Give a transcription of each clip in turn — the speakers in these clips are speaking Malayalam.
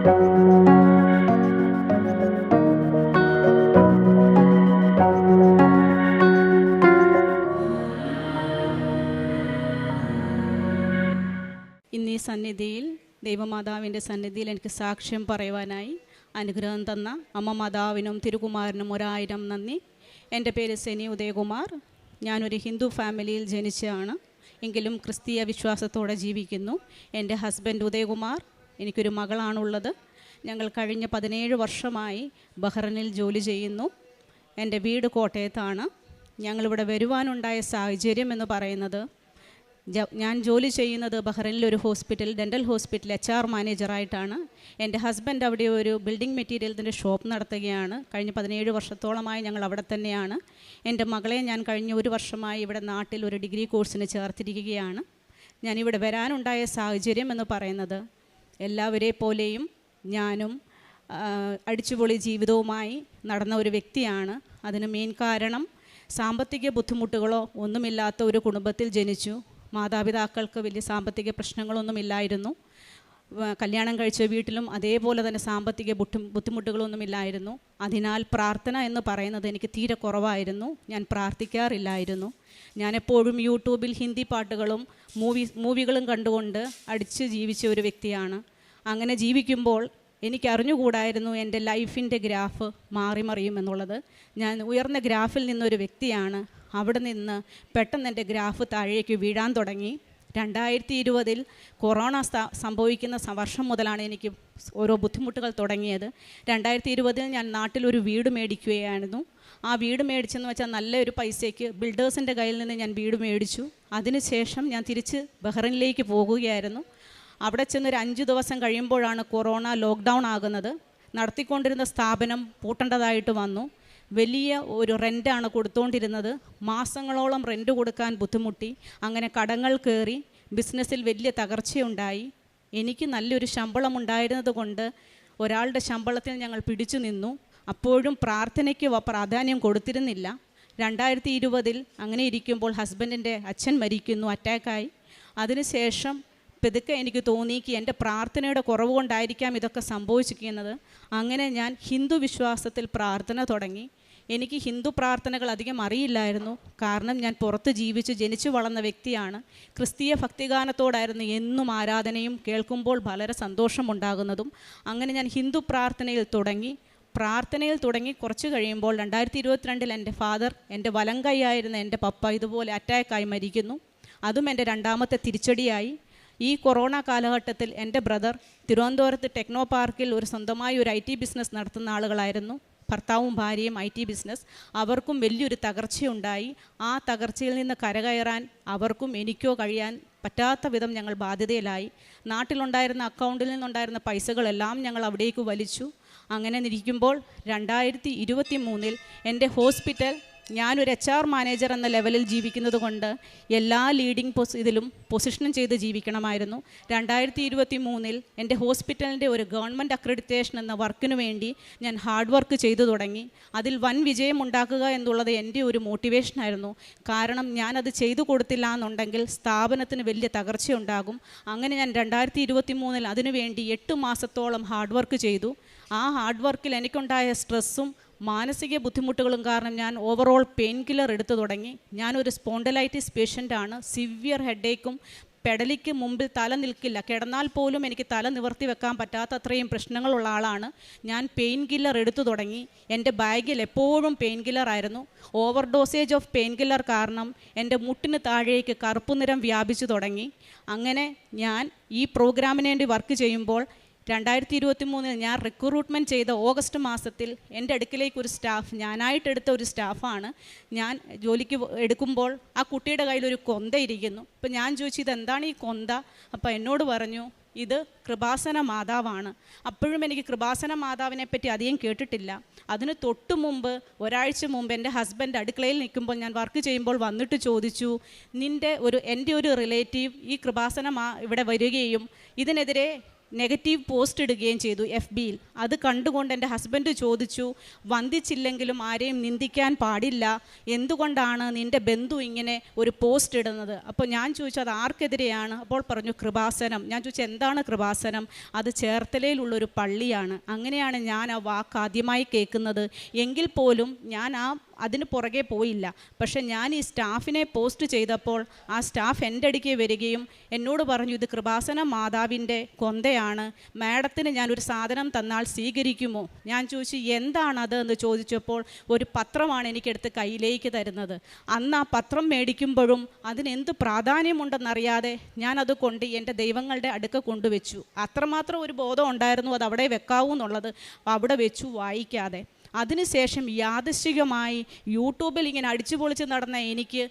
ഇന്ന് ഈ സന്നിധിയിൽ, ദൈവമാതാവിൻ്റെ സന്നിധിയിൽ എനിക്ക് സാക്ഷ്യം പറയുവാനായി അനുഗ്രഹം തന്ന അമ്മ മാതാവിനും തിരുകുമാരനും 1000 നന്ദി. എൻ്റെ പേര് സെനി ഉദയകുമാർ. ഞാനൊരു ഹിന്ദു ഫാമിലിയിൽ ജനിച്ചതാണ്, എങ്കിലും ക്രിസ്തീയ വിശ്വാസത്തോടെ ജീവിക്കുന്നു. എൻ്റെ ഹസ്ബൻഡ് ഉദയകുമാർ, എനിക്കൊരു മകളാണുള്ളത്. ഞങ്ങൾ കഴിഞ്ഞ 17 വർഷമായി ബഹ്റൈനിൽ ജോലി ചെയ്യുന്നു. എൻ്റെ വീട് കോട്ടയത്താണ്. ഞങ്ങളിവിടെ വരുവാനുണ്ടായ സാഹചര്യം എന്ന് പറയുന്നത്, ഞാൻ ജോലി ചെയ്യുന്നത് ബഹ്റൈനിലൊരു ഹോസ്പിറ്റൽ, ഡെൻ്റൽ ഹോസ്പിറ്റൽ HR മാനേജറായിട്ടാണ്. എൻ്റെ ഹസ്ബൻഡ് അവിടെ ഒരു ബിൽഡിംഗ് മെറ്റീരിയൽസിൻ്റെ ഷോപ്പ് നടത്തുകയാണ്. കഴിഞ്ഞ 17 വർഷത്തോളമായി ഞങ്ങൾ അവിടെ തന്നെയാണ്. എൻ്റെ മകളെ ഞാൻ കഴിഞ്ഞ 1 വർഷമായി ഇവിടെ നാട്ടിൽ ഒരു ഡിഗ്രി കോഴ്സിന് ചേർത്തിരിക്കുകയാണ്. ഞാനിവിടെ വരാനുണ്ടായ സാഹചര്യം എന്ന് പറയുന്നത്, എല്ലാവരെ പോലെയും ഞാനും അടിച്ചുപൊളി ജീവിതവുമായി നടന്ന ഒരു വ്യക്തിയാണ്. അതിന് മെയിൻ കാരണം, സാമ്പത്തിക ബുദ്ധിമുട്ടുകളോ ഒന്നുമില്ലാത്ത ഒരു കുടുംബത്തിൽ ജനിച്ചു. മാതാപിതാക്കൾക്ക് വലിയ സാമ്പത്തിക പ്രശ്നങ്ങളൊന്നുമില്ലായിരുന്നു. കല്യാണം കഴിച്ച വീട്ടിലും അതേപോലെ തന്നെ സാമ്പത്തിക ബുദ്ധിമുട്ടുകളൊന്നുമില്ലായിരുന്നു. അതിനാൽ പ്രാർത്ഥന എന്ന് പറയുന്നത് എനിക്ക് തീരെ കുറവായിരുന്നു. ഞാൻ പ്രാർത്ഥിക്കാറില്ലായിരുന്നു. ഞാനെപ്പോഴും യൂട്യൂബിൽ ഹിന്ദി പാട്ടുകളും മൂവികളും കണ്ടുകൊണ്ട് അടിച്ച് ജീവിച്ച ഒരു വ്യക്തിയാണ്. അങ്ങനെ ജീവിക്കുമ്പോൾ എനിക്കറിഞ്ഞുകൂടായിരുന്നു എൻ്റെ ലൈഫിൻ്റെ ഗ്രാഫ് മാറി മറിയുമെന്നുള്ളത്. ഞാൻ ഉയർന്ന ഗ്രാഫിൽ നിന്നൊരു വ്യക്തിയാണ്. അവിടെ നിന്ന് പെട്ടെന്ന് എൻ്റെ ഗ്രാഫ് താഴേക്ക് വീഴാൻ തുടങ്ങി. 2020 കൊറോണ സംഭവിക്കുന്ന വർഷം മുതലാണ് എനിക്ക് ഓരോ ബുദ്ധിമുട്ടുകൾ തുടങ്ങിയത്. 2020 ഞാൻ നാട്ടിലൊരു വീട് മേടിക്കുകയായിരുന്നു. ആ വീട് മേടിച്ചെന്ന് വെച്ചാൽ നല്ലൊരു പൈസയ്ക്ക് ബിൽഡേഴ്സിൻ്റെ കയ്യിൽ നിന്ന് ഞാൻ വീട് മേടിച്ചു. അതിനുശേഷം ഞാൻ തിരിച്ച് ബഹ്റൈനിലേക്ക് പോകുകയായിരുന്നു. അവിടെ ചെന്നൊരു 5 ദിവസം കഴിയുമ്പോഴാണ് കൊറോണ ലോക്ക്ഡൗൺ ആകുന്നത്. നടത്തിക്കൊണ്ടിരുന്ന സ്ഥാപനം പൂട്ടേണ്ടതായിട്ട് വന്നു. വലിയ ഒരു റെൻ്റാണ് കൊടുത്തുകൊണ്ടിരുന്നത്. മാസങ്ങളോളം റെൻ്റ് കൊടുക്കാൻ ബുദ്ധിമുട്ടി. അങ്ങനെ കടങ്ങൾ കയറി ബിസിനസ്സിൽ വലിയ തകർച്ചയുണ്ടായി. എനിക്ക് നല്ലൊരു ശമ്പളം ഉണ്ടായിരുന്നത് കൊണ്ട് ഒരാളുടെ ശമ്പളത്തിൽ ഞങ്ങൾ പിടിച്ചു നിന്നു. അപ്പോഴും പ്രാർത്ഥനയ്ക്ക് പ്രാധാന്യം കൊടുത്തിരുന്നില്ല. 2020 അങ്ങനെ ഇരിക്കുമ്പോൾ ഹസ്ബൻഡിൻ്റെ അച്ഛൻ മരിക്കുന്നു, അറ്റാക്കായി. അതിനുശേഷം പെതുക്കെ എനിക്ക് തോന്നിക്ക് എൻ്റെ പ്രാർത്ഥനയുടെ കുറവ് കൊണ്ടായിരിക്കാം ഇതൊക്കെ സംഭവിച്ചിരിക്കുന്നത്. അങ്ങനെ ഞാൻ ഹിന്ദു വിശ്വാസത്തിൽ പ്രാർത്ഥന തുടങ്ങി. എനിക്ക് ഹിന്ദു പ്രാർത്ഥനകൾ അധികം അറിയില്ലായിരുന്നു. കാരണം ഞാൻ പുറത്ത് ജീവിച്ച് ജനിച്ചു വളർന്ന വ്യക്തിയാണ്. ക്രിസ്തീയ ഭക്തിഗാനത്തോടായിരുന്നു എന്നും ആരാധനയും, കേൾക്കുമ്പോൾ വളരെ സന്തോഷമുണ്ടാകുന്നതും. അങ്ങനെ ഞാൻ ഹിന്ദു പ്രാർത്ഥനയിൽ തുടങ്ങി കുറച്ച് കഴിയുമ്പോൾ 2022 എൻ്റെ ഫാദർ, എൻ്റെ വലം കൈയായിരുന്ന എൻ്റെ പപ്പ ഇതുപോലെ അറ്റാക്കായി മരിക്കുന്നു. അതും എൻ്റെ രണ്ടാമത്തെ തിരിച്ചടിയായി. ഈ കൊറോണ കാലഘട്ടത്തിൽ എൻ്റെ ബ്രദർ തിരുവനന്തപുരത്ത് ടെക്നോ പാർക്കിൽ സ്വന്തമായി ഒരു IT ബിസിനസ് നടത്തുന്ന ആളുകളായിരുന്നു. ഭർത്താവും ഭാര്യയും IT ബിസിനസ്. അവർക്കും വലിയൊരു തകർച്ചയുണ്ടായി. ആ തകർച്ചയിൽ നിന്ന് കരകയറാൻ അവർക്കും എനിക്കോ കഴിയാൻ പറ്റാത്ത വിധം ഞങ്ങൾ ബാധ്യതയിലായി. നാട്ടിലുണ്ടായിരുന്ന അക്കൗണ്ടിൽ നിന്നുണ്ടായിരുന്ന പൈസകളെല്ലാം ഞങ്ങൾ അവിടേക്ക് വലിച്ചു. അങ്ങനെ ഇരിക്കുമ്പോൾ 2023 എൻ്റെ ഹോസ്പിറ്റൽ, ഞാനൊരു HR മാനേജർ എന്ന ലെവലിൽ ജീവിക്കുന്നത് കൊണ്ട് എല്ലാ ലീഡിങ് പൊസിഷനും ചെയ്ത് ജീവിക്കണമായിരുന്നു. 2023 എൻ്റെ ഹോസ്പിറ്റലിൻ്റെ ഒരു ഗവൺമെൻറ് അക്രഡിറ്റേഷൻ എന്ന വർക്കിനു വേണ്ടി ഞാൻ ഹാർഡ് വർക്ക് ചെയ്തു തുടങ്ങി. അതിൽ വൻ വിജയം ഉണ്ടാക്കുക എന്നുള്ളത് എൻ്റെ ഒരു മോട്ടിവേഷനായിരുന്നു. കാരണം ഞാനത് ചെയ്തു കൊടുത്തില്ല എന്നുണ്ടെങ്കിൽ സ്ഥാപനത്തിന് വലിയ തകർച്ചയുണ്ടാകും. അങ്ങനെ ഞാൻ 2023 അതിനുവേണ്ടി 8 മാസത്തോളം ഹാർഡ് വർക്ക് ചെയ്തു. ആ ഹാർഡ് വർക്കിൽ എനിക്കുണ്ടായ സ്ട്രെസ്സും മാനസിക ബുദ്ധിമുട്ടുകളും കാരണം ഞാൻ ഓവറോൾ പെയിൻ കില്ലർ എടുത്തു തുടങ്ങി. ഞാനൊരു സ്പോണ്ടലൈറ്റിസ് പേഷ്യൻ്റാണ്. സിവിയർ ഹെഡേക്കും, പെടലിക്ക് മുമ്പിൽ തല നിൽക്കില്ല, കിടന്നാൽ പോലും എനിക്ക് തല നിവർത്തി വെക്കാൻ പറ്റാത്ത അത്രയും പ്രശ്നങ്ങളുള്ള ആളാണ് ഞാൻ. പെയിൻ കില്ലർ എടുത്തു തുടങ്ങി. എൻ്റെ ബാഗിൽ എപ്പോഴും പെയിൻ കില്ലർ ആയിരുന്നു. Over dosage of pain killer കാരണം എൻ്റെ മുട്ടിന് താഴേക്ക് കറുപ്പ് നിറം വ്യാപിച്ചു തുടങ്ങി. അങ്ങനെ ഞാൻ ഈ പ്രോഗ്രാമിന് വേണ്ടി വർക്ക് ചെയ്യുമ്പോൾ 2023 ഞാൻ റിക്രൂട്ട്മെൻറ്റ് ചെയ്ത ഓഗസ്റ്റ് മാസത്തിൽ എൻ്റെ അടുക്കിലേക്ക് ഒരു സ്റ്റാഫ്, ഞാനായിട്ടെടുത്ത ഒരു സ്റ്റാഫാണ്. ഞാൻ ജോലിക്ക് എടുക്കുമ്പോൾ ആ കുട്ടിയുടെ കയ്യിലൊരു കൊന്ത ഇരിക്കുന്നു. അപ്പോൾ ഞാൻ ചോദിച്ചു, ഇതെന്താണ് ഈ കൊന്ത? അപ്പോൾ എന്നോട് പറഞ്ഞു, ഇത് കൃപാസന മാതാവാണ്. അപ്പോഴും എനിക്ക് കൃപാസന മാതാവിനെ പറ്റി അധികം കേട്ടിട്ടില്ല. അതിന് തൊട്ട് മുമ്പ്, ഒരാഴ്ച മുമ്പ് എൻ്റെ ഹസ്ബൻഡ് അടുക്കളയിൽ നിൽക്കുമ്പോൾ ഞാൻ വർക്ക് ചെയ്യുമ്പോൾ വന്നിട്ട് ചോദിച്ചു, എൻ്റെ ഒരു റിലേറ്റീവ് ഈ കൃപാസന ഇവിടെ വരികയും ഇതിനെതിരെ നെഗറ്റീവ് പോസ്റ്റ് ഇടുകയും ചെയ്തു FBയിൽ. അത് കണ്ടുകൊണ്ട് എൻ്റെ ഹസ്ബൻഡ് ചോദിച്ചു, വന്ദിച്ചില്ലെങ്കിലും ആരെയും നിന്ദിക്കാൻ പാടില്ല, എന്തുകൊണ്ടാണ് നിൻ്റെ ബന്ധു ഇങ്ങനെ ഒരു പോസ്റ്റ് ഇടുന്നത്? അപ്പോൾ ഞാൻ ചോദിച്ചു അത് ആർക്കെതിരെയാണ്? അപ്പോൾ പറഞ്ഞു കൃപാസനം. ഞാൻ ചോദിച്ചു എന്താണ് കൃപാസനം? അത് ചേർത്തലയിലുള്ളൊരു പള്ളിയാണ്. അങ്ങനെയാണ് ഞാൻ ആ വാക്ക് ആദ്യമായി കേൾക്കുന്നത്. എങ്കിൽ പോലും ഞാൻ അതിന് പുറകെ പോയില്ല. പക്ഷെ ഞാൻ ഈ സ്റ്റാഫിനെ പോസ്റ്റ് ചെയ്തപ്പോൾ ആ സ്റ്റാഫ് എൻ്റെ അടുക്കൽ വരികയും എന്നോട് പറഞ്ഞു, ഇത് കൃപാസന മാതാവിൻ്റെ കൊന്തയാണ്, മാഡത്തിന് ഞാനൊരു സാധനം തന്നാൽ സ്വീകരിക്കുമോ? ഞാൻ ചോദിച്ചു എന്താണത് എന്ന് ചോദിച്ചപ്പോൾ ഒരു പത്രമാണ് എനിക്കെടുത്ത് കയ്യിലേക്ക് തരുന്നത്. അന്ന് ആ പത്രം മേടിക്കുമ്പോഴും അതിനെന്ത് പ്രാധാന്യമുണ്ടെന്നറിയാതെ ഞാനത് കൊണ്ട് എൻ്റെ ദൈവങ്ങളുടെ അടുക്ക കൊണ്ടുവച്ചു. അത്രമാത്രം ഒരു ബോധം ഉണ്ടായിരുന്നു അത് അവിടെ വെക്കാവൂ എന്നുള്ളത്. അവിടെ വെച്ചു വായിക്കാതെ. അതിനുശേഷം യാദൃശ്ചികമായി യൂട്യൂബിൽ ഇങ്ങനെ അടിച്ചു പൊളിച്ച് നടന്ന എനിക്ക്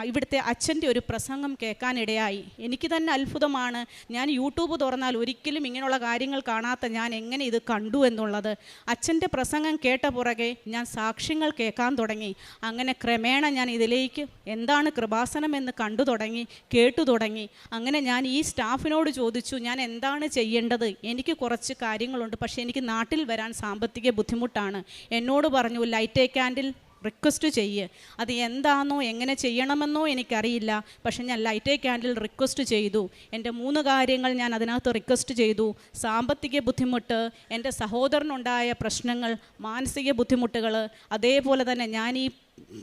ഇവിടുത്തെ അച്ഛൻ്റെ ഒരു പ്രസംഗം കേൾക്കാനിടയായി. എനിക്ക് തന്നെ അത്ഭുതമാണ്. ഞാൻ യൂട്യൂബ് തുറന്നാൽ ഒരിക്കലും ഇങ്ങനെയുള്ള കാര്യങ്ങൾ കാണാത്ത ഞാൻ എങ്ങനെ ഇത് കണ്ടു എന്നുള്ളത്. അച്ഛൻ്റെ പ്രസംഗം കേട്ട പുറകെ ഞാൻ സാക്ഷ്യങ്ങൾ കേൾക്കാൻ തുടങ്ങി. അങ്ങനെ ക്രമേണ ഞാൻ ഇതിലേക്ക് എന്താണ് കൃപാസനം എന്ന് കണ്ടു തുടങ്ങി, കേട്ടു തുടങ്ങി. അങ്ങനെ ഞാൻ ഈ സ്റ്റാഫിനോട് ചോദിച്ചു, ഞാൻ എന്താണ് ചെയ്യേണ്ടത്? എനിക്ക് കുറച്ച് കാര്യങ്ങളുണ്ട്, പക്ഷേ എനിക്ക് നാട്ടിൽ വരാൻ സാമ്പത്തിക ബുദ്ധിമുട്ടാണ്. എന്നോട് പറഞ്ഞു ലൈറ്റ് ക്യാൻഡിൽ റിക്വസ്റ്റ് ചെയ്യ്. അത് എന്താണെന്നോ എങ്ങനെ ചെയ്യണമെന്നോ എനിക്കറിയില്ല, പക്ഷെ ഞാൻ ലൈറ്റ് ക്യാൻഡിൽ റിക്വസ്റ്റ് ചെയ്തു. എൻ്റെ 3 കാര്യങ്ങൾ ഞാൻ അതിനകത്ത് റിക്വസ്റ്റ് ചെയ്തു. സാമ്പത്തിക ബുദ്ധിമുട്ട്, എൻ്റെ സഹോദരനുണ്ടായ പ്രശ്നങ്ങൾ, മാനസിക ബുദ്ധിമുട്ടുകൾ, അതേപോലെ തന്നെ ഞാൻ ഈ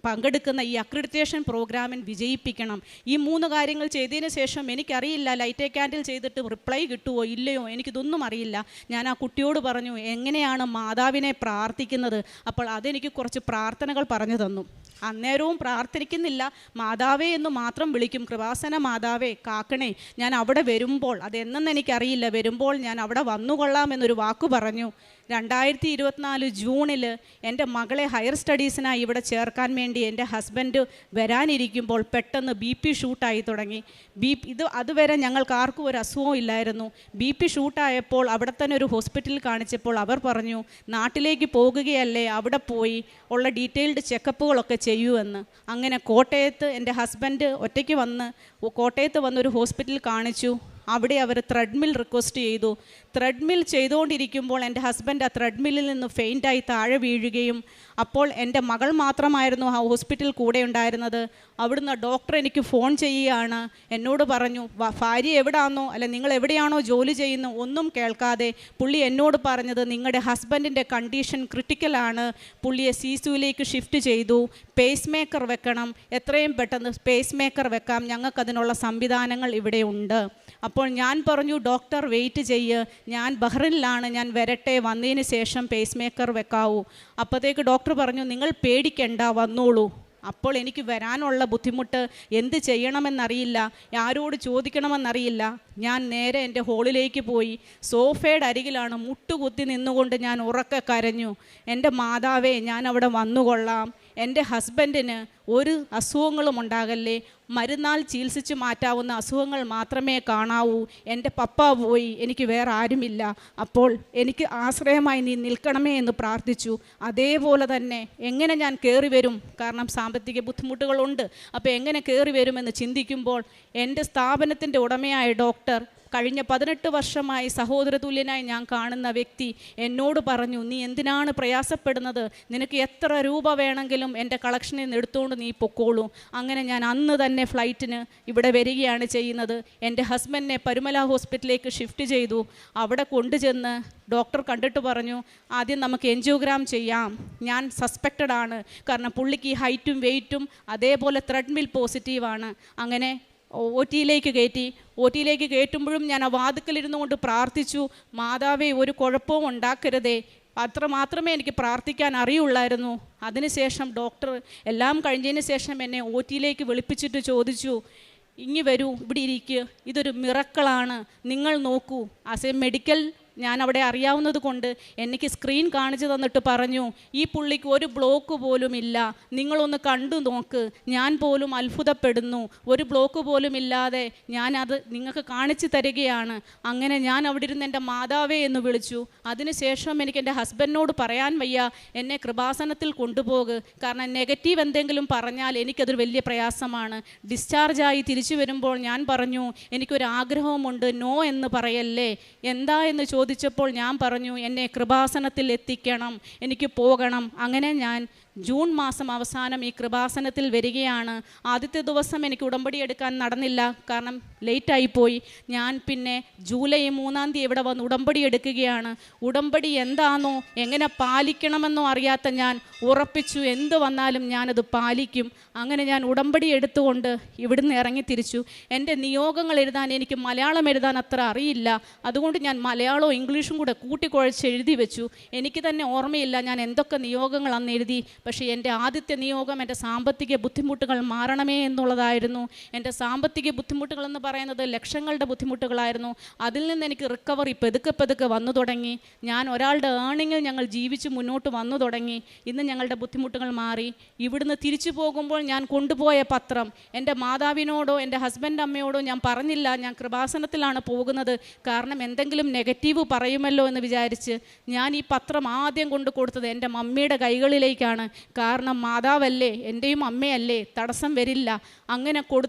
പങ്കെടുക്കുന്ന ഈ അക്രഡിറ്റേഷൻ പ്രോഗ്രാമിൽ വിജയിപ്പിക്കണം. ഈ 3 കാര്യങ്ങൾ ചെയ്തതിന് ശേഷം എനിക്കറിയില്ല ലൈറ്റ് ക്യാൻഡിൽ ചെയ്തിട്ട് റിപ്ലൈ കിട്ടുമോ ഇല്ലയോ, എനിക്കിതൊന്നും അറിയില്ല. ഞാൻ ആ കുട്ടിയോട് പറഞ്ഞു എങ്ങനെയാണ് മാതാവിനെ പ്രാർത്ഥിക്കുന്നത്? അപ്പോൾ അതെനിക്ക് കുറച്ച് പ്രാർത്ഥനകൾ പറഞ്ഞു തന്നു. അന്നേരവും പ്രാർത്ഥിക്കുന്നില്ല, മാതാവേ എന്ന് മാത്രം വിളിക്കും, കൃപാസന മാതാവേ കാക്കണേ. ഞാൻ അവിടെ വരുമ്പോൾ, അതെന്നെന്ന് എനിക്കറിയില്ല, വരുമ്പോൾ ഞാൻ അവിടെ വന്നുകൊള്ളാം എന്നൊരു വാക്ക് പറഞ്ഞു. 2024 ജൂണിൽ എൻ്റെ മകളെ ഹയർ സ്റ്റഡീസിനായി ഇവിടെ ചേർക്കാൻ വേണ്ടി എൻ്റെ ഹസ്ബൻഡ് വരാനിരിക്കുമ്പോൾ പെട്ടെന്ന് BP ഷൂട്ടായി തുടങ്ങി. അതുവരെ ഞങ്ങൾക്ക് ആർക്കും ഒരു അസുഖവും ഇല്ലായിരുന്നു. BP ഷൂട്ടായപ്പോൾ അവിടെ തന്നെ ഒരു ഹോസ്പിറ്റലിൽ കാണിച്ചപ്പോൾ അവർ പറഞ്ഞു നാട്ടിലേക്ക് പോകുകയല്ലേ, അവിടെ പോയി ഉള്ള ഡീറ്റെയിൽഡ് ചെക്കപ്പുകളൊക്കെ ചെയ്യൂ എന്ന്. അങ്ങനെ കോട്ടയത്ത് എൻ്റെ ഹസ്ബൻഡ് ഒറ്റയ്ക്ക് വന്ന് കോട്ടയത്ത് വന്നൊരു ഹോസ്പിറ്റലിൽ കാണിച്ചു. അവിടെ അവർ ത്രെഡ്മിൽ റിക്വസ്റ്റ് ചെയ്തു. ത്രെഡ്മിൽ ചെയ്തുകൊണ്ടിരിക്കുമ്പോൾ എൻ്റെ ഹസ്ബൻഡ് ആ ത്രെഡ്മില്ലിൽ നിന്ന് ഫെയിൻ്റായി താഴെ വീഴുകയും, അപ്പോൾ എൻ്റെ മകൾ മാത്രമായിരുന്നു ആ ഹോസ്പിറ്റലിൽ കൂടെ ഉണ്ടായിരുന്നത്. അവിടുന്ന് ഡോക്ടർ എനിക്ക് ഫോൺ ചെയ്യുകയാണ്. എന്നോട് പറഞ്ഞു ഭാര്യ എവിടെയാണോ അല്ല നിങ്ങൾ എവിടെയാണോ ജോലി ചെയ്യുന്നു ഒന്നും കേൾക്കാതെ പുള്ളി എന്നോട് പറഞ്ഞത് നിങ്ങളുടെ ഹസ്ബൻഡിൻ്റെ കണ്ടീഷൻ ക്രിട്ടിക്കലാണ്, പുള്ളിയെ CCUലേക്ക് ഷിഫ്റ്റ് ചെയ്തു, പേസ് മേക്കർ വെക്കണം, എത്രയും പെട്ടെന്ന് പേസ് മേക്കർ വെക്കാം, ഞങ്ങൾക്കതിനുള്ള സംവിധാനങ്ങൾ ഇവിടെ ഉണ്ട്. അപ്പോൾ ഞാൻ പറഞ്ഞു ഡോക്ടർ വെയിറ്റ് ചെയ്യ്, ഞാൻ ബഹ്റിനിലാണ്, ഞാൻ വരട്ടെ, വന്നതിന് ശേഷം പേസ് മേക്കർ വെക്കാവൂ. അപ്പോഴത്തേക്ക് ഡോക്ടർ പറഞ്ഞു നിങ്ങൾ പേടിക്കണ്ട, വന്നോളൂ. അപ്പോൾ എനിക്ക് വരാനുള്ള ബുദ്ധിമുട്ട് എന്ത് ചെയ്യണമെന്നറിയില്ല, ആരോട് ചോദിക്കണമെന്നറിയില്ല. ഞാൻ നേരെ എൻ്റെ ഹോളിലേക്ക് പോയി. സോഫയുടെ അരികിലാണ് മുട്ടുകുത്തി നിന്നുകൊണ്ട് ഞാൻ ഉറക്കെ കരഞ്ഞു, എൻ്റെ മാതാവേ ഞാൻ അവിടെ വന്നുകൊള്ളാം, എൻ്റെ ഹസ്ബൻഡിന് ഒരു അസുഖങ്ങളും ഉണ്ടാകല്ലേ, മരുന്നാൽ ചികിത്സിച്ച് മാറ്റാവുന്ന അസുഖങ്ങൾ മാത്രമേ കാണാവൂ, എൻ്റെ പപ്പ പോയി, എനിക്ക് വേറെ ആരുമില്ല, അപ്പോൾ എനിക്ക് ആശ്രയമായി നീ നിൽക്കണമേ എന്ന് പ്രാർത്ഥിച്ചു. അതേപോലെ തന്നെ എങ്ങനെ ഞാൻ കയറി വരും, കാരണം സാമ്പത്തിക ബുദ്ധിമുട്ടുകളുണ്ട്, അപ്പോൾ എങ്ങനെ കയറി വരുമെന്ന് ചിന്തിക്കുമ്പോൾ എൻ്റെ സ്ഥാപനത്തിൻ്റെ ഉടമയായ ഡോക്ടർ കഴിഞ്ഞ 18 വർഷമായി സഹോദരതുല്യനായി ഞാൻ കാണുന്ന വ്യക്തി എന്നോട് പറഞ്ഞു നീ എന്തിനാണ് പ്രയാസപ്പെടുന്നത്, നിനക്ക് എത്ര രൂപ വേണമെങ്കിലും എൻ്റെ കളക്ഷനിൽ നിന്ന് എടുത്തുകൊണ്ട് നീ പൊക്കോളൂ. അങ്ങനെ ഞാൻ അന്ന് തന്നെ ഫ്ലൈറ്റിന് ഇവിടെ വരികയാണ് ചെയ്യുന്നത്. എൻ്റെ ഹസ്ബൻഡിനെ പരുമല ഹോസ്പിറ്റലിലേക്ക് ഷിഫ്റ്റ് ചെയ്തു. അവിടെ കൊണ്ടുചെന്ന് ഡോക്ടർ കണ്ടിട്ട് പറഞ്ഞു ആദ്യം നമുക്ക് എൻജിയോഗ്രാം ചെയ്യാം, ഞാൻ സസ്പെക്റ്റഡ് ആണ്, കാരണം പുള്ളിക്ക് ഹൈറ്റും വെയ്റ്റും അതേപോലെ ത്രെഡ്മിൽ പോസിറ്റീവാണ്. അങ്ങനെ OTയിലേക്ക് കയറ്റി. OTയിലേക്ക് കയറ്റുമ്പോഴും ഞാൻ ആ വാതിക്കലിരുന്നു കൊണ്ട് പ്രാർത്ഥിച്ചു, മാതാവേ ഒരു കുഴപ്പവും ഉണ്ടാക്കരുതേ. അത്ര മാത്രമേ എനിക്ക് പ്രാർത്ഥിക്കാൻ അറിയുള്ളായിരുന്നു. അതിനുശേഷം ഡോക്ടർ എല്ലാം കഴിഞ്ഞതിന് ശേഷം എന്നെ OTയിലേക്ക് വിളിപ്പിച്ചിട്ട് ചോദിച്ചു, ഇങ്ങി വരൂ, ഇവിടെ ഇരിക്കുക, ഇതൊരു മിറക്കിളാണ്, നിങ്ങൾ നോക്കൂ, ആസ് എ മെഡിക്കൽ ഞാൻ അവിടെ അറിയാവുന്നത് കൊണ്ട് എനിക്ക് സ്ക്രീൻ കാണിച്ചു തന്നിട്ട് പറഞ്ഞു, ഈ പുള്ളിക്ക് ഒരു ബ്ലോക്ക് പോലും ഇല്ല, നിങ്ങളൊന്ന് കണ്ടു നോക്ക്, ഞാൻ പോലും അത്ഭുതപ്പെടുന്നു, ഒരു ബ്ലോക്ക് പോലും ഇല്ലാതെ ഞാനത് നിങ്ങൾക്ക് കാണിച്ചു തരികയാണ്. അങ്ങനെ ഞാൻ അവിടെ ഇരുന്ന് എൻ്റെ മാതാവേ എന്ന് വിളിച്ചു. അതിനുശേഷം എനിക്ക് എൻ്റെ ഹസ്ബൻഡിനോട് പറയാൻ വയ്യ, എന്നെ കൃപാസനത്തിൽ കൊണ്ടുപോകുക, കാരണം നെഗറ്റീവ് എന്തെങ്കിലും പറഞ്ഞാൽ എനിക്കതൊരു വലിയ പ്രയാസമാണ്. ഡിസ്ചാർജായി തിരിച്ചു വരുമ്പോൾ ഞാൻ പറഞ്ഞു, എനിക്കൊരു ആഗ്രഹമുണ്ട്, നോ എന്ന് പറയല്ലേ. എന്താ എന്ന് ചോദിച്ചപ്പോൾ ഞാൻ പറഞ്ഞു, എന്നെ കൃപാസനത്തിൽ എത്തിക്കണം, എനിക്ക് പോകണം. അങ്ങനെ ഞാൻ ജൂൺ മാസം അവസാനം ഈ കൃപാസനത്തിൽ വരികയാണ്. ആദ്യത്തെ ദിവസം എനിക്ക് ഉടമ്പടി എടുക്കാൻ നടന്നില്ല, കാരണം ലേറ്റായിപ്പോയി. ഞാൻ പിന്നെ ജൂലൈ 3-ാം തീയതി ഇവിടെ വന്ന് ഉടമ്പടി എടുക്കുകയാണ്. ഉടമ്പടി എന്താണെന്നോ എങ്ങനെ പാലിക്കണമെന്നോ അറിയാത്ത ഞാൻ ഉറപ്പിച്ചു, എന്ത് വന്നാലും ഞാനത് പാലിക്കും. അങ്ങനെ ഞാൻ ഉടമ്പടി എടുത്തുകൊണ്ട് ഇവിടുന്ന് ഇറങ്ങി തിരിച്ചു. എൻ്റെ നിയോഗങ്ങൾ എഴുതാൻ എനിക്ക് മലയാളം എഴുതാൻ അത്ര അറിയില്ല, അതുകൊണ്ട് ഞാൻ മലയാളവും ഇംഗ്ലീഷും കൂടെ കൂട്ടിക്കുഴച്ച് എഴുതി വെച്ചു. എനിക്ക് തന്നെ ഓർമ്മയില്ല ഞാൻ എന്തൊക്കെ നിയോഗങ്ങൾ അന്ന് എഴുതി. പക്ഷേ എൻ്റെ ആദ്യത്തെ നിയോഗം എൻ്റെ സാമ്പത്തിക ബുദ്ധിമുട്ടുകൾ മാറണമേ എന്നുള്ളതായിരുന്നു. എൻ്റെ സാമ്പത്തിക ബുദ്ധിമുട്ടുകളെന്ന് പറയുന്നത് ലക്ഷങ്ങളുടെ ബുദ്ധിമുട്ടുകളായിരുന്നു. അതിൽ നിന്ന് എനിക്ക് റിക്കവറി പതുക്കെ വന്നു തുടങ്ങി. ഞാൻ ഒരാളുടെ ഏണിങ്ങിൽ ഞങ്ങൾ ജീവിച്ച് മുന്നോട്ട് വന്നു തുടങ്ങി. ഇന്ന് ഞങ്ങളുടെ ബുദ്ധിമുട്ടുകൾ മാറി. ഇവിടുന്ന് തിരിച്ചു പോകുമ്പോൾ ഞാൻ കൊണ്ടുപോയ പത്രം എൻ്റെ മാതാവിനോടോ എൻ്റെ ഹസ്ബൻഡ് അമ്മയോടോ ഞാൻ പറഞ്ഞില്ല ഞാൻ കൃപാസനത്തിലാണ് പോകുന്നത്, കാരണം എന്തെങ്കിലും നെഗറ്റീവ് പറയുമല്ലോ എന്ന് വിചാരിച്ച്. ഞാൻ ഈ പത്രം ആദ്യം കൊണ്ട് കൊടുത്തത് എൻ്റെ മമ്മിയുടെ കൈകളിലേക്കാണ്. കാരണം മാതാവല്ലേ, എൻ്റെയും അമ്മയല്ലേ, തടസ്സം വരില്ല. അങ്ങനെ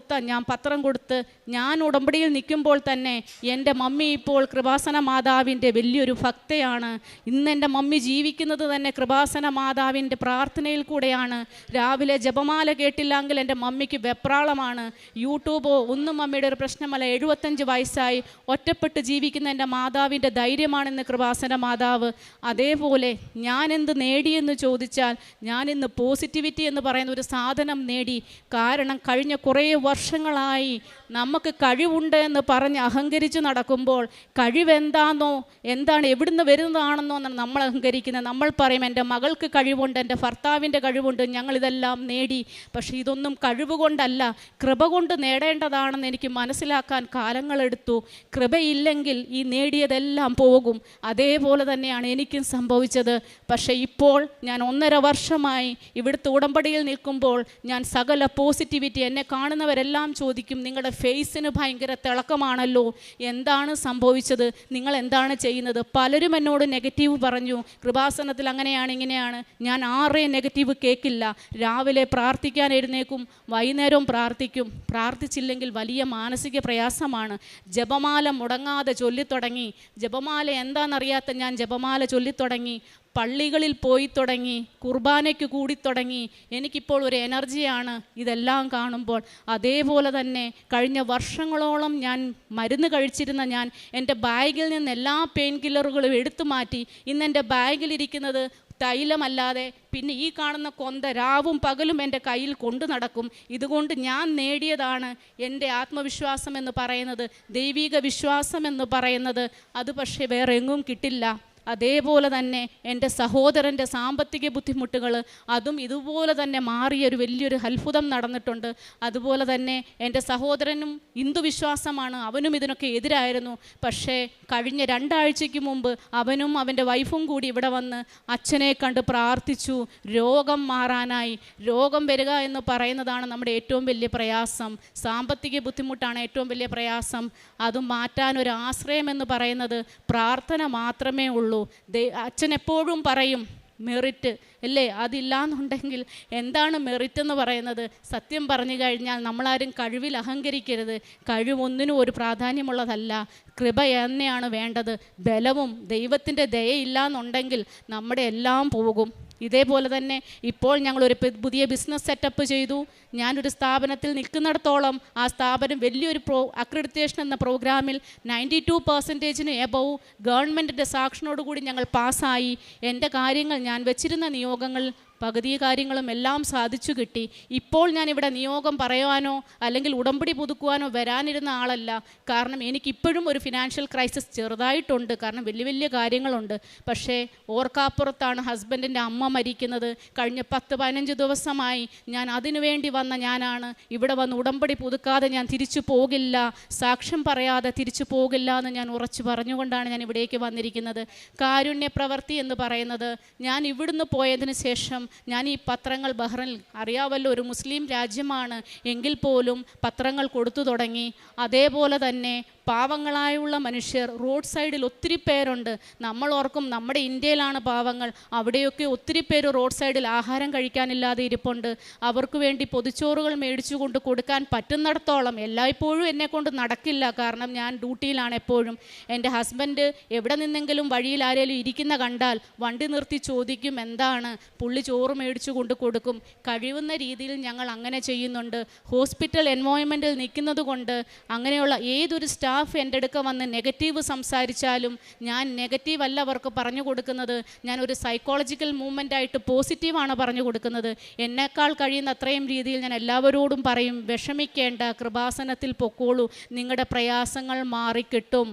ഞാൻ പത്രം കൊടുത്ത് ഞാൻ ഉടമ്പടിയിൽ നിൽക്കുമ്പോൾ തന്നെ എൻ്റെ മമ്മി ഇപ്പോൾ കൃപാസന മാതാവിൻ്റെ വലിയൊരു ഭക്തയാണ്. ഇന്ന് എൻ്റെ മമ്മി ജീവിക്കുന്നത് തന്നെ കൃപാസന മാതാവിൻ്റെ പ്രാർത്ഥനയിൽ കൂടെയാണ്. രാവിലെ ജപമാല കേട്ടില്ലെങ്കിൽ എൻ്റെ മമ്മിക്ക് വെപ്രാളമാണ്. യൂട്യൂബോ ഒന്നും മമ്മിയുടെ ഒരു പ്രശ്നമല്ല. 75 വയസ്സായി ഒറ്റപ്പെട്ട് ജീവിക്കുന്ന എൻ്റെ മാതാവിൻ്റെ ധൈര്യമാണെന്ന് കൃപാസന മാതാവ്. അതേപോലെ ഞാൻ എന്ത് നേടിയെന്ന് ചോദിച്ചാൽ ഞാനിന്ന് പോസിറ്റിവിറ്റി എന്ന് പറയുന്ന ഒരു സാധനം നേടി. കാരണം കഴിഞ്ഞ കുറേ വർഷങ്ങളായി നമുക്ക് കഴിവുണ്ട് എന്ന് പറഞ്ഞ് അഹങ്കരിച്ച് നടക്കുമ്പോൾ കഴിവെന്താണെന്നോ എന്താണ് എവിടുന്ന് വരുന്നതാണെന്നോ എന്നാണ് നമ്മൾ അഹങ്കരിക്കുന്നത്. നമ്മൾ പറയും എൻ്റെ മകൾക്ക് കഴിവുണ്ട്, എൻ്റെ ഭർത്താവിൻ്റെ കഴിവുണ്ട്, ഞങ്ങളിതെല്ലാം നേടി. പക്ഷേ ഇതൊന്നും കഴിവ് കൊണ്ടല്ല, കൃപ കൊണ്ട് നേടേണ്ടതാണെന്ന് എനിക്ക് മനസ്സിലാക്കാൻ കാലങ്ങളെടുത്തു. കൃപയില്ലെങ്കിൽ ഈ നേടിയതെല്ലാം പോകും. അതേപോലെ തന്നെയാണ് എനിക്കും സംഭവിച്ചത്. പക്ഷേ ഇപ്പോൾ ഞാൻ 1.5 വർഷമായി ഇവിടുത്തെ ഉടമ്പടിയിൽ നിൽക്കുമ്പോൾ ഞാൻ സകല പോസിറ്റിവിറ്റി, എന്നെ കാണുന്നവരെല്ലാം ചോദിക്കും, നിങ്ങളുടെ ഫേസിന് ഭയങ്കര തിളക്കമാണല്ലോ, എന്താണ് സംഭവിച്ചത്, നിങ്ങൾ എന്താണ് ചെയ്യുന്നത്? പലരും എന്നോട് നെഗറ്റീവ് പറഞ്ഞു, കൃപാസനത്തിൽ അങ്ങനെയാണ് ഇങ്ങനെയാണ്. ഞാൻ ആരെയും നെഗറ്റീവ് കേൾക്കില്ല. രാവിലെ പ്രാർത്ഥിക്കാൻ എഴുന്നേക്കും, വൈകുന്നേരവും പ്രാർത്ഥിക്കും. പ്രാർത്ഥിച്ചില്ലെങ്കിൽ വലിയ മാനസിക പ്രയാസമാണ്. ജപമാല മുടങ്ങാതെ ചൊല്ലിത്തുടങ്ങി. ജപമാല എന്താണെന്നറിയാത്ത ഞാൻ ജപമാല ചൊല്ലിത്തുടങ്ങി. പള്ളികളിൽ പോയി തുടങ്ങി, കുർബാനയ്ക്ക് കൂടിത്തുടങ്ങി. എനിക്കിപ്പോൾ ഒരു എനർജിയാണ് ഇതെല്ലാം കാണുമ്പോൾ. അതേപോലെ തന്നെ കഴിഞ്ഞ വർഷങ്ങളോളം ഞാൻ മരുന്ന് കഴിച്ചിരുന്ന ഞാൻ എൻ്റെ ബാഗിൽ നിന്ന് എല്ലാ പെയിൻ കില്ലറുകളും എടുത്തു മാറ്റി. ഇന്ന് എൻ്റെ ബാഗിലിരിക്കുന്നത് തൈലമല്ലാതെ പിന്നെ ഈ കാണുന്ന കൊന്ത രാവും പകലും എൻ്റെ കയ്യിൽ കൊണ്ടു നടക്കും. ഇതുകൊണ്ട് ഞാൻ നേടിയതാണ് എൻ്റെ ആത്മവിശ്വാസം എന്ന് പറയുന്നത്, ദൈവിക വിശ്വാസം എന്ന് പറയുന്നത്. അത് പക്ഷേ വേറെ എങ്ങും കിട്ടില്ല. അതേപോലെ തന്നെ എൻ്റെ സഹോദരൻ്റെ സാമ്പത്തിക ബുദ്ധിമുട്ടുകൾ അതും ഇതുപോലെ തന്നെ മാറിയൊരു വലിയൊരു അത്ഭുതം നടന്നിട്ടുണ്ട്. അതുപോലെ തന്നെ എൻ്റെ സഹോദരനും ഹിന്ദു വിശ്വാസമാണ്, അവനും ഇതിനൊക്കെ എതിരായിരുന്നു. പക്ഷേ കഴിഞ്ഞ 2 ആഴ്ചയ്ക്ക് മുമ്പ് അവനും അവൻ്റെ വൈഫും കൂടി ഇവിടെ വന്ന് അച്ഛനെ കണ്ട് പ്രാർത്ഥിച്ചു. രോഗം മാറാനായി. രോഗം വരിക എന്ന് പറയുന്നതാണ് നമ്മുടെ ഏറ്റവും വലിയ പ്രയാസം. സാമ്പത്തിക ബുദ്ധിമുട്ടാണ് ഏറ്റവും വലിയ പ്രയാസം. അതും മാറ്റാനൊരു ആശ്രയം എന്ന് പറയുന്നത് പ്രാർത്ഥന മാത്രമേ ഉള്ളൂ. അച്ഛൻ എപ്പോഴും പറയും മെറിറ്റ് അല്ലേ, അതില്ലാന്നുണ്ടെങ്കിൽ എന്താണ് മെറിറ്റ് എന്ന് പറയുന്നത്? സത്യം പറഞ്ഞു കഴിഞ്ഞാൽ നമ്മളാരും കഴിവിൽ അഹങ്കരിക്കരുത്. കഴിവൊന്നിനും ഒരു പ്രാധാന്യമുള്ളതല്ല. കൃപ തന്നെയാണ് വേണ്ടത്. ബലവും ദൈവത്തിൻ്റെ ദയയില്ലാന്നുണ്ടെങ്കിൽ നമ്മുടെ എല്ലാം പോകും. ഇതേപോലെ തന്നെ ഇപ്പോൾ ഞങ്ങളൊരു പുതിയ ബിസിനസ് സെറ്റപ്പ് ചെയ്തു. ഞാനൊരു സ്ഥാപനത്തിൽ നിൽക്കുന്നിടത്തോളം ആ സ്ഥാപനം വലിയൊരു അക്രഡിറ്റേഷൻ എന്ന പ്രോഗ്രാമിൽ 92% എബവ് ഗവൺമെൻറ്റിൻ്റെ സാക്ഷനോടുകൂടി ഞങ്ങൾ പാസ്സായി. എൻ്റെ കാര്യങ്ങൾ ഞാൻ വെച്ചിരുന്ന നിയോഗങ്ങൾ പകുതി കാര്യങ്ങളും എല്ലാം സാധിച്ചു കിട്ടി. ഇപ്പോൾ ഞാനിവിടെ നിയോഗം പറയുവാനോ അല്ലെങ്കിൽ ഉടമ്പടി പുതുക്കുവാനോ വരാനിരുന്ന ആളല്ല. കാരണം എനിക്കിപ്പോഴും ഒരു ഫിനാൻഷ്യൽ ക്രൈസിസ് ചെറുതായിട്ടുണ്ട്. കാരണം വലിയ വലിയ കാര്യങ്ങളുണ്ട്. പക്ഷേ ഓർക്കാപ്പുറത്താണ് ഹസ്ബൻഡിൻ്റെ അമ്മ മരിക്കുന്നത്. കഴിഞ്ഞ 10-15 ദിവസമായി ഞാൻ അതിനു വേണ്ടി വന്ന ഞാനാണ്. ഇവിടെ വന്ന് ഉടമ്പടി പുതുക്കാതെ ഞാൻ തിരിച്ചു പോകില്ല, സാക്ഷ്യം പറയാതെ തിരിച്ചു പോകില്ല എന്ന് ഞാൻ ഉറച്ചു പറഞ്ഞുകൊണ്ടാണ് ഞാൻ ഇവിടേക്ക് വന്നിരിക്കുന്നത്. കാരുണ്യ പ്രവൃത്തി എന്ന് പറയുന്നത്, ഞാൻ ഇവിടുന്ന് പോയതിന് ശേഷം ഞാൻ ഈ പത്രങ്ങൾ, ബഹ്റൈനിൽ അറിയാവല്ലോ ഒരു മുസ്ലിം രാജ്യമാണ്, എങ്കിൽ പോലും പത്രങ്ങൾ കൊടുത്തു തുടങ്ങി. അതേപോലെ തന്നെ പാവങ്ങളായുള്ള മനുഷ്യർ റോഡ് സൈഡിൽ ഒത്തിരി പേരുണ്ട്. നമ്മൾ ഓർക്കും നമ്മുടെ ഇന്ത്യയിലാണ് പാവങ്ങൾ, അവിടെയൊക്കെ ഒത്തിരി പേര് റോഡ് സൈഡിൽ ആഹാരം കഴിക്കാനില്ലാതെ ഇരിപ്പുണ്ട്. അവർക്ക് വേണ്ടി പൊതിച്ചോറുകൾ മേടിച്ചു കൊണ്ട് കൊടുക്കാൻ പറ്റുന്നിടത്തോളം, എല്ലായ്പ്പോഴും എന്നെക്കൊണ്ട് നടക്കില്ല, കാരണം ഞാൻ ഡ്യൂട്ടിയിലാണ് എപ്പോഴും. എൻ്റെ ഹസ്ബൻഡ് എവിടെ നിന്നെങ്കിലും വഴിയിൽ ആരെങ്കിലും ഇരിക്കുന്ന കണ്ടാൽ വണ്ടി നിർത്തി ചോദിക്കും എന്താണ്, പുള്ളി ചോറ് മേടിച്ചു കൊണ്ട് കൊടുക്കും. കഴിയുന്ന രീതിയിൽ ഞങ്ങൾ അങ്ങനെ ചെയ്യുന്നുണ്ട്. ഹോസ്പിറ്റൽ എൻവയോൺമെൻറ്റിൽ നിൽക്കുന്നത് കൊണ്ട് അങ്ങനെയുള്ള ഏതൊരു സ്റ്റാഫ് എൻ്റെ അടുക്ക വന്ന് നെഗറ്റീവ് സംസാരിച്ചാലും ഞാൻ നെഗറ്റീവ് അല്ല അവർക്ക് പറഞ്ഞു കൊടുക്കുന്നത്. ഞാൻ ഒരു സൈക്കോളജിക്കൽ മൂവ്മെൻ്റായിട്ട് പോസിറ്റീവാണ് പറഞ്ഞു കൊടുക്കുന്നത്. എന്നേക്കാൾ കഴിയുന്ന അത്രയും രീതിയിൽ ഞാൻ എല്ലാവരോടും പറയും, വിഷമിക്കേണ്ട, കൃപാസനത്തിൽ പൊക്കോളൂ, നിങ്ങളുടെ പ്രയാസങ്ങൾ മാറിക്കിട്ടും.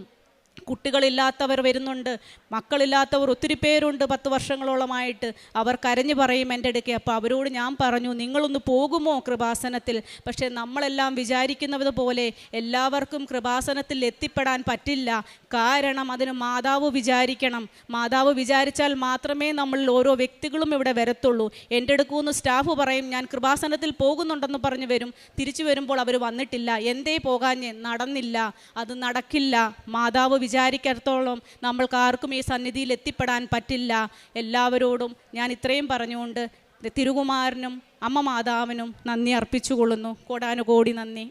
കുട്ടികളില്ലാത്തവർ വരുന്നുണ്ട്, മക്കളില്ലാത്തവർ ഒത്തിരി പേരുണ്ട് 10 വർഷങ്ങളോളമായിട്ട്. അവർ കരഞ്ഞു പറയും എൻ്റെ അടുക്കെ. അപ്പോൾ അവരോട് ഞാൻ പറഞ്ഞു, നിങ്ങളൊന്ന് പോകുമോ കൃപാസനത്തിൽ? പക്ഷേ നമ്മളെല്ലാം വിചാരിക്കുന്നത് പോലെ എല്ലാവർക്കും കൃപാസനത്തിൽ എത്തിപ്പെടാൻ പറ്റില്ല. കാരണം അതിന് മാതാവ് വിചാരിക്കണം. മാതാവ് വിചാരിച്ചാൽ മാത്രമേ നമ്മളിൽ ഓരോ വ്യക്തികളും ഇവിടെ വരത്തുള്ളൂ. എൻ്റെ അടുക്കുന്ന് സ്റ്റാഫ് പറയും ഞാൻ കൃപാസനത്തിൽ പോകുന്നുണ്ടെന്ന് പറഞ്ഞു വരും. തിരിച്ചു വരുമ്പോൾ അവർ വന്നിട്ടില്ല. എന്തേ പോകാഞ്ഞ്? നടന്നില്ല. അത് നടക്കില്ല. മാതാവ് വിചാരിക്കത്തോളം നമ്മൾക്ക് ആർക്കും ഈ സന്നിധിയിൽ എത്തിപ്പെടാൻ പറ്റില്ല. എല്ലാവരോടും ഞാൻ ഇത്രയും പറഞ്ഞുകൊണ്ട് തിരുകുമാരനും അമ്മ മാതാവിനും നന്ദി അർപ്പിച്ചുകൊള്ളുന്നു. കോടാനുകോടി നന്ദി.